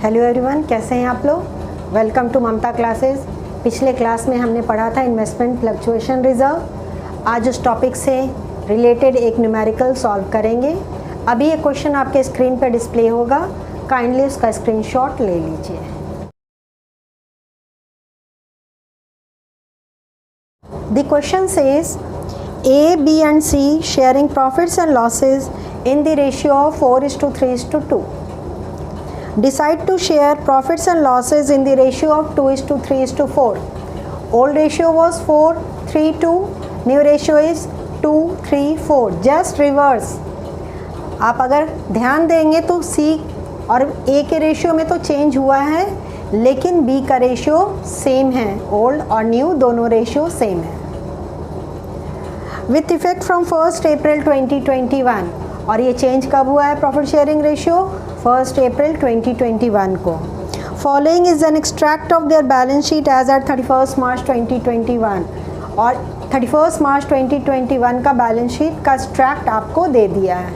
Hello everyone, कैसे हैं आप लोग। Welcome to Mamta classes. पिछले क्लास में हमने पढ़ा था इन्वेस्टमेंट फ्लक्चुएशन रिजर्व। आज उस टॉपिक से रिलेटेड एक न्यूमेरिकल सॉल्व करेंगे। अभी ये क्वेश्चन आपके स्क्रीन पर डिस्प्ले होगा, काइंडली उसका स्क्रीनशॉट ले लीजिए। The question says A, B and C sharing profits and losses in the ratio of 4:3:2. Decide to share profits and losses in the ratio of 2:3:4. Old ratio was 4:3:2, new ratio is 2:3:4. Just reverse. आप अगर ध्यान देंगे तो C और A के ratio में तो change हुआ है, लेकिन B का रेशियो सेम है। ओल्ड और न्यू दोनों रेशियो सेम है। विथ इफेक्ट फ्रॉम 1 अप्रैल 2021, और ये चेंज कब हुआ है प्रॉफिट शेयरिंग रेशियो? 1 अप्रैल 2021 को। Following is an extract of their balance sheet as at 31 March 2021, और 31 मार्च 2021 का बैलेंस शीट का एक्सट्रैक्ट आपको दे दिया है।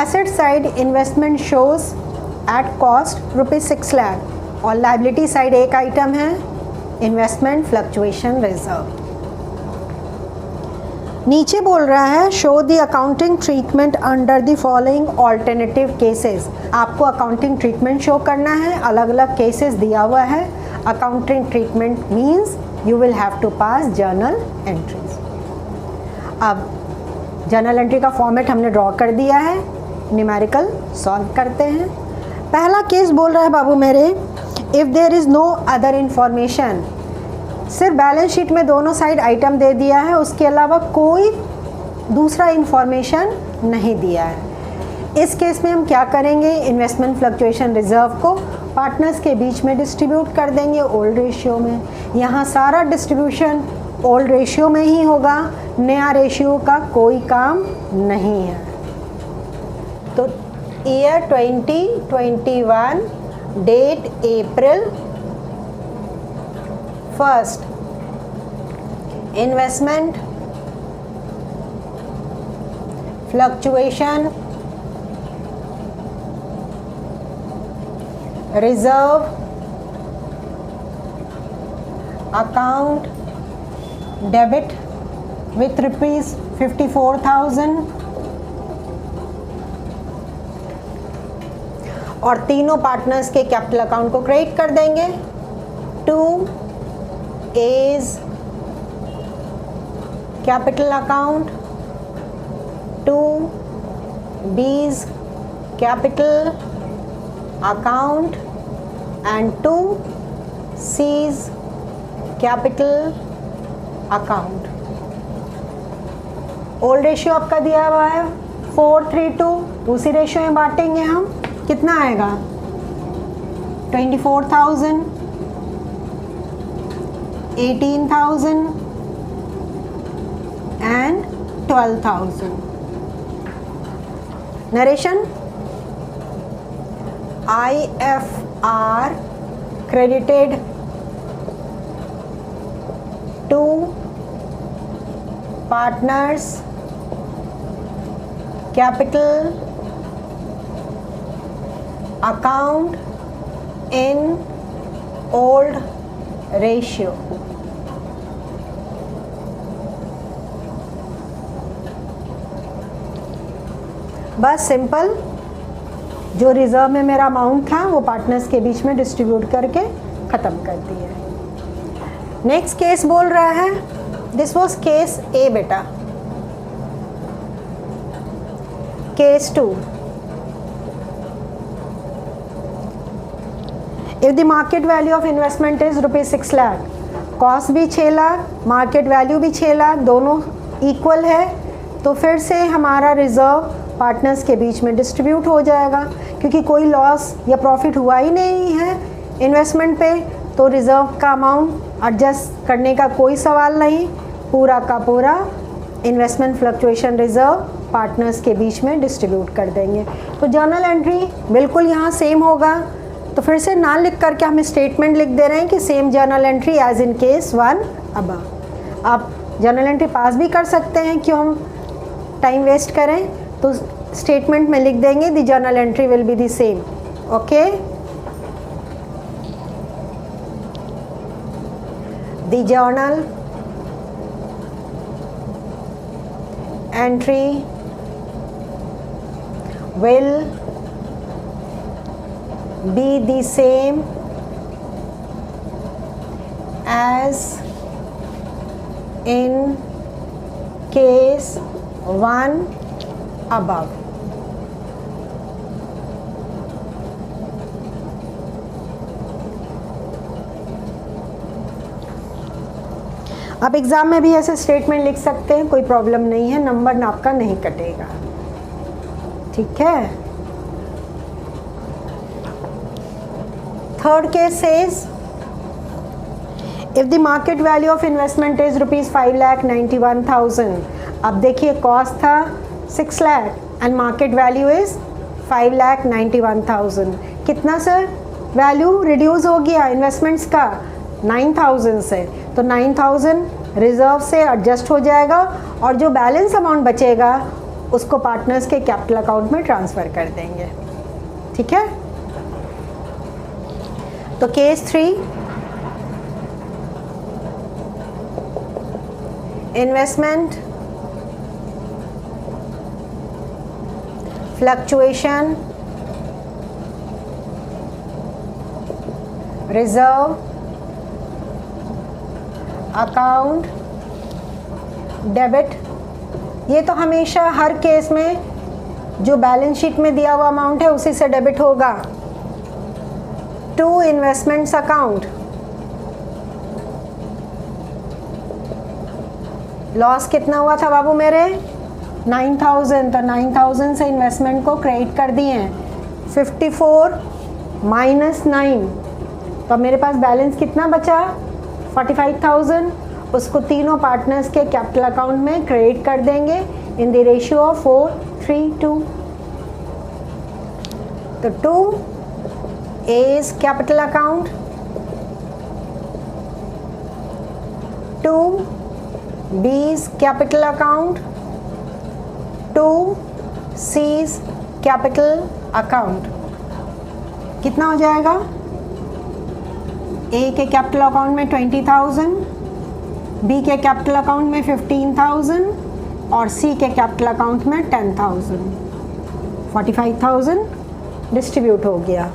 Asset side investment shows at cost ₹6 lakh, और लाइबिलिटी साइड एक आइटम है इन्वेस्टमेंट फ्लक्चुएशन रिजर्व। नीचे बोल रहा है show the accounting treatment under the following alternative cases. आपको अकाउंटिंग ट्रीटमेंट शो करना है, अलग अलग केसेस दिया हुआ है। Accounting treatment means you will have to pass journal entries. अब जर्नल एंट्री का फॉर्मेट हमने ड्रॉ कर दिया है, न्यूमेरिकल सॉल्व करते हैं। पहला केस बोल रहा है बाबू मेरे, if there is no other information, सिर्फ बैलेंस शीट में दोनों साइड आइटम दे दिया है, उसके अलावा कोई दूसरा इंफॉर्मेशन नहीं दिया है। इस केस में हम क्या करेंगे, इन्वेस्टमेंट फ्लक्चुएशन रिजर्व को पार्टनर्स के बीच में डिस्ट्रीब्यूट कर देंगे ओल्ड रेशियो में। यहाँ सारा डिस्ट्रीब्यूशन ओल्ड रेशियो में ही होगा, नया रेशियो का कोई काम नहीं है। तो year 2021, date April 1, investment fluctuation reserve account debit with ₹54,000, और तीनों पार्टनर्स के कैपिटल अकाउंट को क्रेडिट कर देंगे। 2 A's capital account, 2 B's capital account and 2 C's capital account। Old ratio आपका दिया हुआ है 4:3:2, उसी रेशियो में बांटेंगे हम। कितना आएगा? 24,000, 18,000 and 12,000। Narration IFR credited to partners capital account in old ratio. बस सिंपल, जो रिजर्व में मेरा अमाउंट था वो पार्टनर्स के बीच में डिस्ट्रीब्यूट करके ख़त्म कर दिया। नेक्स्ट केस बोल रहा है, दिस वाज केस ए बेटा। Case 2, if the market value of investment is ₹6 lakh, cost भी 6 लाख, मार्केट वैल्यू भी 6 लाख, दोनों इक्वल है, तो फिर से हमारा रिजर्व पार्टनर्स के बीच में डिस्ट्रीब्यूट हो जाएगा, क्योंकि कोई लॉस या प्रॉफिट हुआ ही नहीं है इन्वेस्टमेंट पे, तो रिजर्व का अमाउंट एडजस्ट करने का कोई सवाल नहीं। पूरा का पूरा इन्वेस्टमेंट फ्लक्चुएशन रिजर्व पार्टनर्स के बीच में डिस्ट्रीब्यूट कर देंगे। तो जर्नल एंट्री बिल्कुल यहाँ सेम होगा, तो फिर से ना लिख करके हम स्टेटमेंट लिख दे रहे हैं कि same journal entry as in case 1 above. आप जर्नल एंट्री पास भी कर सकते हैं, क्यों हम टाइम वेस्ट करें, तो स्टेटमेंट में लिख देंगे the journal entry will be the same. Okay, The journal entry will be the same as in case 1 above. आप एग्ज़ाम में भी ऐसे स्टेटमेंट लिख सकते हैं, कोई प्रॉब्लम नहीं है, नंबर आपका नहीं कटेगा, ठीक है। Third case says if the market value of investment is ₹5,91,000। अब देखिए कॉस्ट था 6 lakh and market value is 5,91,000। कितना सर वैल्यू रिड्यूस हो गया इन्वेस्टमेंट्स का 9,000 से, तो 9,000 रिजर्व से एडजस्ट हो जाएगा और जो बैलेंस अमाउंट बचेगा उसको पार्टनर्स के कैपिटल अकाउंट में ट्रांसफ़र कर देंगे, ठीक है। तो case 3, investment fluctuation reserve account debit. ये तो हमेशा हर केस में जो बैलेंस शीट में दिया हुआ अमाउंट है उसी से डेबिट होगा। टू इन्वेस्टमेंट्स अकाउंट, लॉस कितना हुआ था बाबू मेरे 9,000, तो 9,000 से इन्वेस्टमेंट को क्रेडिट कर दिए। 54 माइनस 9, तो मेरे पास बैलेंस कितना बचा 45,000। उसको तीनों पार्टनर्स के कैपिटल अकाउंट में क्रेडिट कर देंगे इन द रेशियो ऑफ 4:3:2। तो 2 A's capital account, 2 B's capital account, 2 C's capital account. कितना हो जाएगा? A के कैपिटल अकाउंट में 20,000, B के कैपिटल अकाउंट में 15,000 और C के कैपिटल अकाउंट में 10,000। 45,000 डिस्ट्रीब्यूट हो गया।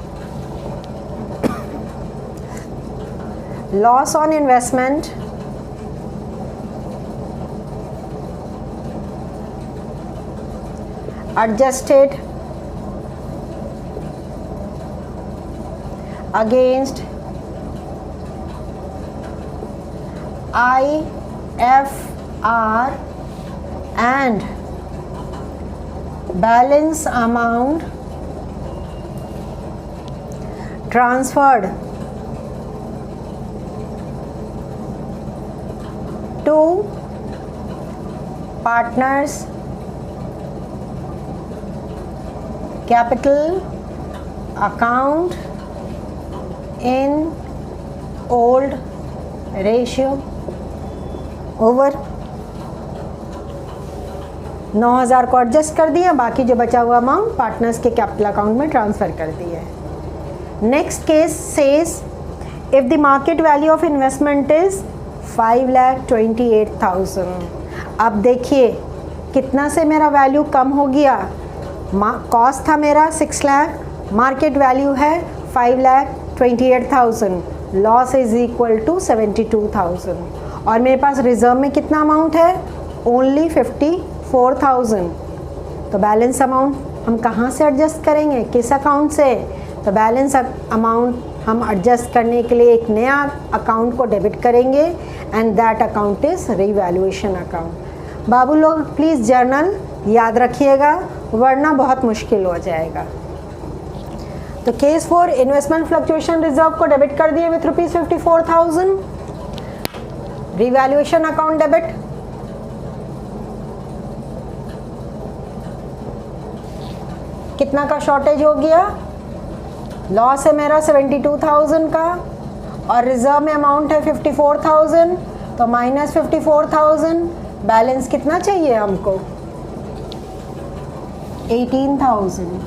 Loss on investment adjusted against IFR and balance amount transferred to partners capital account in old ratio over. 9,000 को एडजस्ट कर दिया, बाकी जो बचा हुआ अमाउंट पार्टनर्स के कैपिटल अकाउंट में ट्रांसफ़र कर दिया है। Next case says if the market value of investment is 5,28,000। अब देखिए कितना से मेरा वैल्यू कम हो गया। कॉस्ट था मेरा 6 लाख, मार्केट वैल्यू है 5,28,000, लॉस इज इक्वल टू 72,000 और मेरे पास रिजर्व में कितना अमाउंट है ओनली 54,000। तो बैलेंस अमाउंट हम कहाँ से एडजस्ट करेंगे, किस अकाउंट से? तो बैलेंस अमाउंट हम एडजस्ट करने के लिए एक नया अकाउंट को डेबिट करेंगे and that account is revaluation account. बाबू लोग प्लीज़ जर्नल याद रखिएगा वरना बहुत मुश्किल हो जाएगा। तो केस 4 इन्वेस्टमेंट फ्लक्चुएशन रिजर्व को डेबिट कर दिए विथ ₹54,000, रिवैल्यूएशन अकाउंट डेबिट। कितना का शॉर्टेज हो गया? लॉस है मेरा 72,000 का और रिजर्व में अमाउंट है 54,000, तो माइनस 54,000, बैलेंस कितना चाहिए हमको 18,000।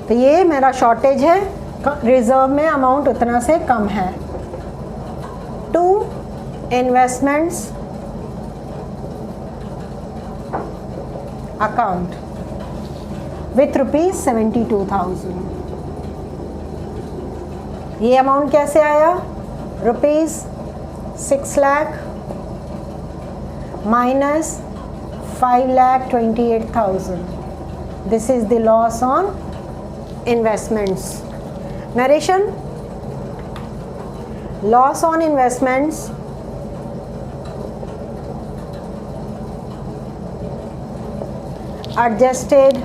तो ये मेरा शॉर्टेज है रिजर्व में अमाउंट उतना से कम है। 2 इन्वेस्टमेंट्स अकाउंट विथ ₹72,000। ये अमाउंट कैसे आया? ₹6 lakh minus 5,28,000. This is the loss on investments. Narration: loss on investments adjusted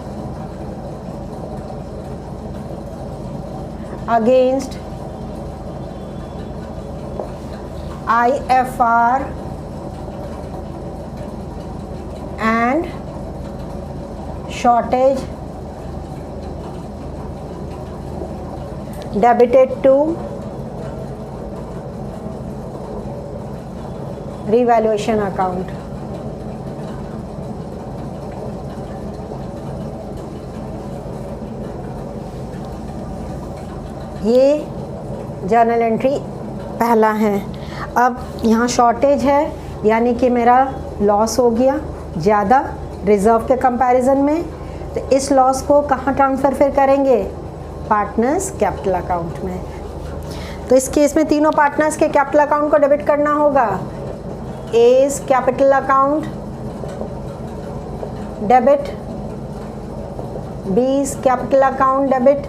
against IFR and shortage debited to revaluation account. ये जर्नल एंट्री पहला है। अब यहाँ शॉर्टेज है, यानी कि मेरा लॉस हो गया ज़्यादा रिज़र्व के कंपैरिजन में, तो इस लॉस को कहाँ ट्रांसफ़र फिर करेंगे? पार्टनर्स कैपिटल अकाउंट में। तो इस केस में तीनों पार्टनर्स के कैपिटल अकाउंट को डेबिट करना होगा। A's capital account debit, B's capital account debit,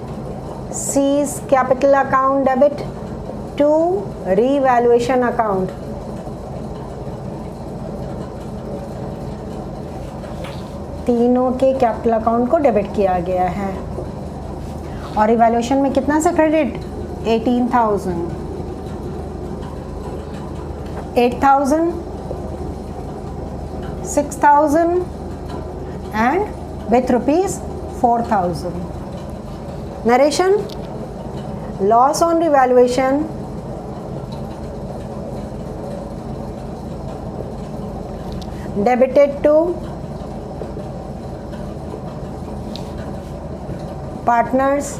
C's capital account debit to revaluation account. तीनों के कैपिटल अकाउंट को डेबिट किया गया है। और इवैल्यूएशन में कितना से credit? 18,000, 8,000, 6,000 and with ₹4,000. Narration: loss on revaluation debited to partners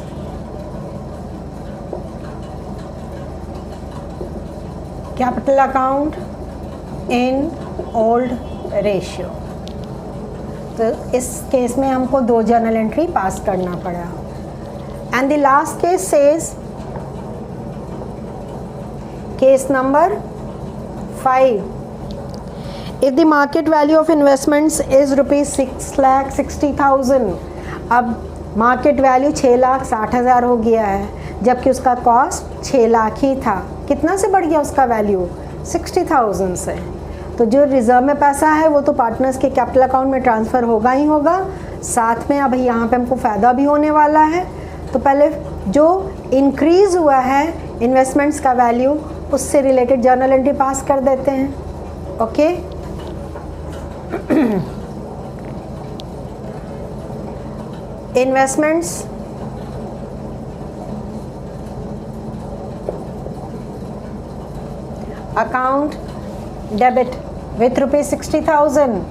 capital account in old ratio। तो इस केस में हमको 2 जर्नल एंट्री पास करना पड़ा। And the last case says, case number 5, if the market value of investments is ₹6,60,000। अब market value 6,60,000 हो गया है, जबकि उसका कॉस्ट 6 लाख ही था। कितना से बढ़ गया उसका वैल्यू? 60,000 से। तो जो रिजर्व में पैसा है वो तो पार्टनर्स के कैपिटल अकाउंट में ट्रांसफ़र होगा ही होगा, साथ में अब यहाँ पे हमको फ़ायदा भी होने वाला है। तो पहले जो इंक्रीज़ हुआ है इन्वेस्टमेंट्स का वैल्यू, उससे रिलेटेड जर्नल एंट्री पास कर देते हैं। Okay, investments account debit with ₹60,000।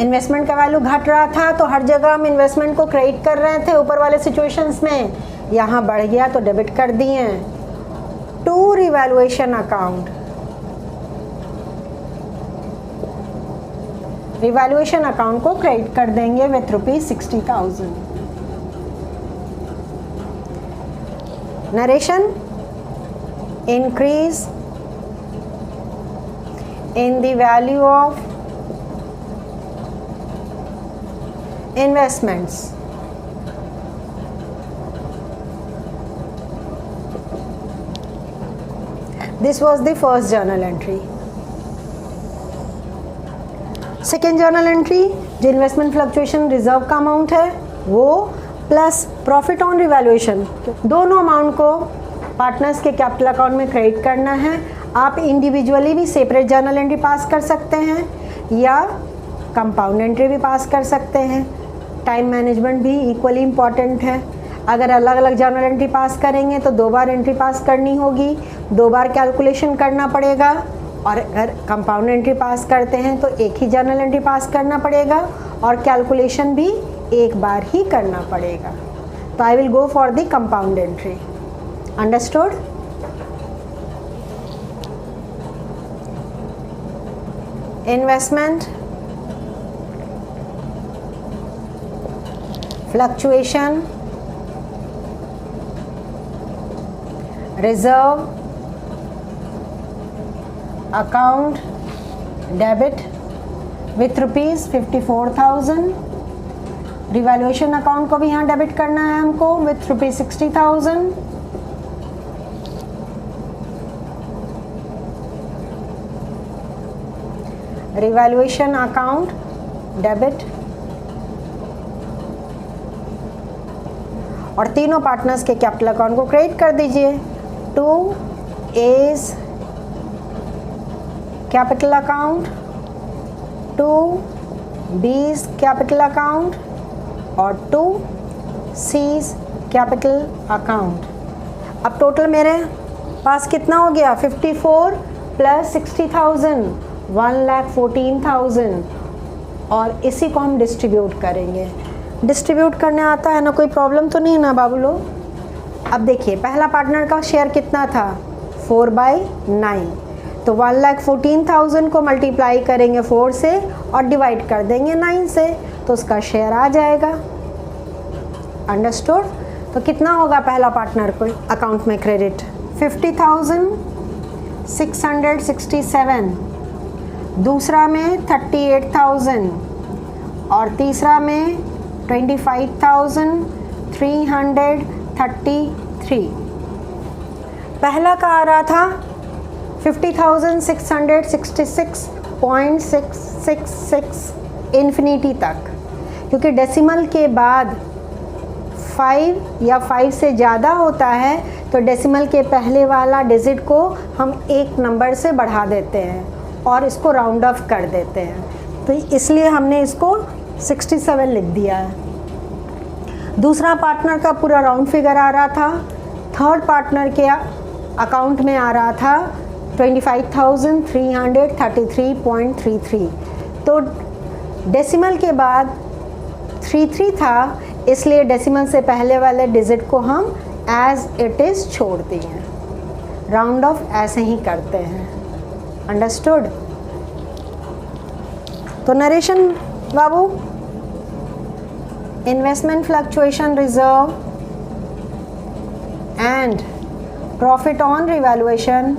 Investment का वैल्यू घट रहा था तो हर जगह हम इन्वेस्टमेंट को क्रेडिट कर रहे थे ऊपर वाले सिचुएशंस में, यहाँ बढ़ गया तो डेबिट कर दिए। To revaluation account, revaluation account को क्रेडिट कर देंगे with ₹60,000। Narration: increase in the value of investments this was the first journal entry। Second journal entry, जो इन्वेस्टमेंट फ्लक्चुएशन रिजर्व का अमाउंट है वो प्लस प्रॉफिट ऑन रिवैल्यूएशन, दोनों amount को partners के कैपिटल अकाउंट में क्रेडिट करना है। आप इंडिविजुअली भी सेपरेट जर्नल एंट्री पास कर सकते हैं या कंपाउंड एंट्री भी पास कर सकते हैं। टाइम मैनेजमेंट भी इक्वली इम्पॉर्टेंट है। अगर अलग अलग जर्नल एंट्री पास करेंगे तो 2 बार एंट्री पास करनी होगी, 2 बार कैलकुलेशन करना पड़ेगा, और अगर कंपाउंड एंट्री पास करते हैं तो एक ही जर्नल एंट्री पास करना पड़ेगा और कैलकुलेशन भी एक बार ही करना पड़ेगा। तो I will go for the compound entry. Understood? Investment, fluctuation, reserve account debit with ₹54,000, revaluation account को भी यहाँ डेबिट करना है हमको विथ ₹60,000, रिवैल्यूएशन अकाउंट डेबिट, और तीनों पार्टनर्स के कैपिटल अकाउंट को क्रेडिट कर दीजिए। 2A's capital account, 2B's capital account और 2C's कैपिटल अकाउंट। अब टोटल मेरे पास कितना हो गया? 54 प्लस 60,000, 1,14,000, और इसी को हम डिस्ट्रीब्यूट करेंगे। डिस्ट्रीब्यूट करने आता है ना, कोई प्रॉब्लम तो नहीं ना बाबू लोग? अब देखिए पहला पार्टनर का शेयर कितना था? 4/9, तो 1,14,000 को मल्टीप्लाई करेंगे 4 से और डिवाइड कर देंगे 9 से, तो उसका शेयर आ जाएगा। अंडरस्टूड? तो कितना होगा पहला पार्टनर को अकाउंट में क्रेडिट? 50,667, दूसरा में 38,000 और तीसरा में 25,333। पहला का आ रहा था 50,666.666 इन्फिनिटी तक, क्योंकि डेसिमल के बाद 5 या 5 से ज़्यादा होता है तो डेसिमल के पहले वाला डिजिट को हम एक नंबर से बढ़ा देते हैं और इसको राउंड ऑफ कर देते हैं, तो इसलिए हमने इसको 67 लिख दिया है। दूसरा पार्टनर का पूरा राउंड फिगर आ रहा था, थर्ड पार्टनर के अकाउंट में आ रहा था 25,333.33, तो डेसिमल के बाद 33 था, इसलिए डेसिमल से पहले वाले डिजिट को हम एज इट इज़ छोड़ दिए। राउंड ऑफ ऐसे ही करते हैं। अंडरस्टूड? तो narration Babu, investment fluctuation reserve and profit on revaluation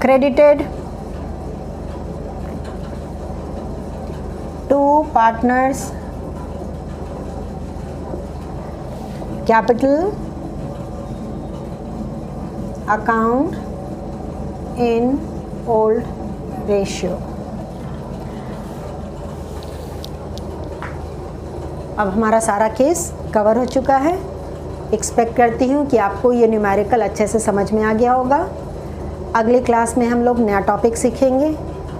credited to partners capital account in old ratio। अब हमारा सारा केस कवर हो चुका है। एक्सपेक्ट करती हूँ कि आपको ये न्यूमेरिकल अच्छे से समझ में आ गया होगा। अगली क्लास में हम लोग नया टॉपिक सीखेंगे,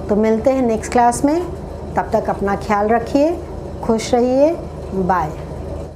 तो मिलते हैं नेक्स्ट क्लास में। तब तक अपना ख्याल रखिए, खुश रहिए, बाय।